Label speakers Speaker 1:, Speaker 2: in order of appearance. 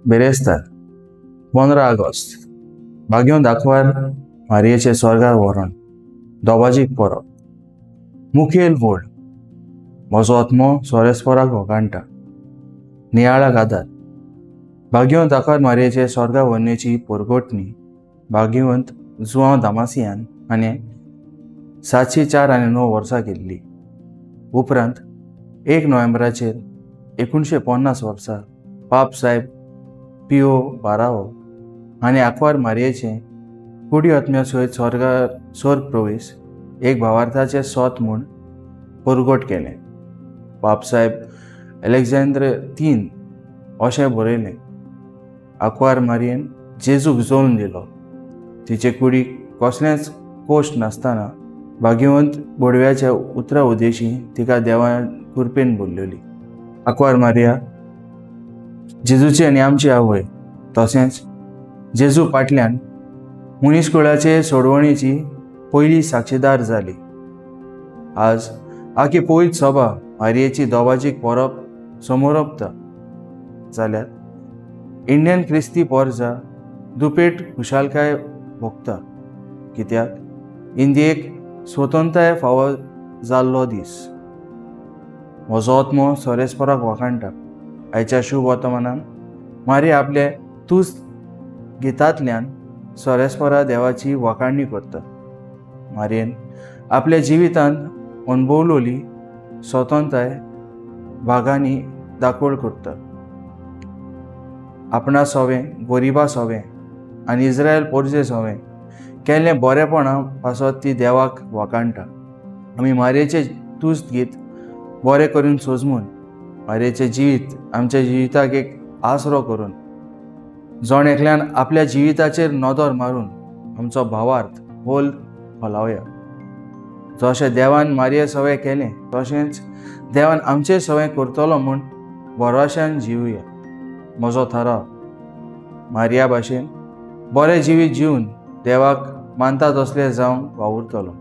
Speaker 1: बेरेस्तार 15 August भाग्यों दाखवार मारयेचे स्वर्गार व्हरोन दोबाजीक परब मुखेल व्हड म्हजो आत्मो सोरेस्पराक व्होकाणटा नियाळाक आदार भाग्यों दाखवार मारयेचे स्वर्गार व्हरण्याची परगोटणी भाग्यवंत जुआंव दामासियान हाणें 704 वर्सां केल्ली. उपरांत 1 नोव्हेंबराचेर 1950 वर्सा पाप साहेब पियो 12 हाणें आंकवार मारयेचें कुडी आत्म्या सयत स्वर्ग प्रवेश एक भावार्थाचें सोत म्हूण परगोट केलें. पाप साहेब अलेक्झांद्र III अशें बरयलें, आंकवार मारयेन जेजूक जोळून दिलो. तिचे कुडीक कसलेंच कोश्ट नासतना भाग्यवंत बोडव्याच्या उतरा उदेशी तिका देवान कृपेन भरलेली. आंकवार मारया जेजूची आनी आमची आवय, तशेंच जेजू फाटल्यान मनीसकुळाचे सोडवणेची पयली साक्षीदार जाली. आज आखी पवित्र सभा मारयेची दोबाजीक परब समोरपता जाल्यार इंडियन क्रिस्ती पोरजा दुपेट खुशालकाय भोगता, कित्याक इंडियेक स्वतंत्रताय फावो जाल्लो दीस. म्हजो आत्मो सोरेस्पराक व्होकाणटा. आयच्या शुभ वर्तमानान मारया आपले तुज गितांतल्यान सोरेस्परा देवाची व्होकाणणी करता. मारयेन आपल्या जिवितांत अणभवलोली स्वतंत्रताय भागांनी दाखोळ करता. आपणा सवें, गरिबा सवें आनी इस्रायल पोरजे सवें केल्लें बरेपणा पासत ती देवाक व्होकाणटा. आमी मारयेचें तुज गीत बरें करून सोजमून मारयेचें जिवीत आमच्या जिविताक एक आसरो करून जण एकल्यान आपल्या जिविताचेर नदर मारून आमचो भावार्थ होल फलावया. जशें देवान मारये सवें केलें तशेंच देवान आमचें सवें करतलो म्हूण भरवशान जिवुया. म्हजो थाराव मारया भाशेन बरें जिवीत जिवन देवाक मानता तसलें जावंक वावुरतलो.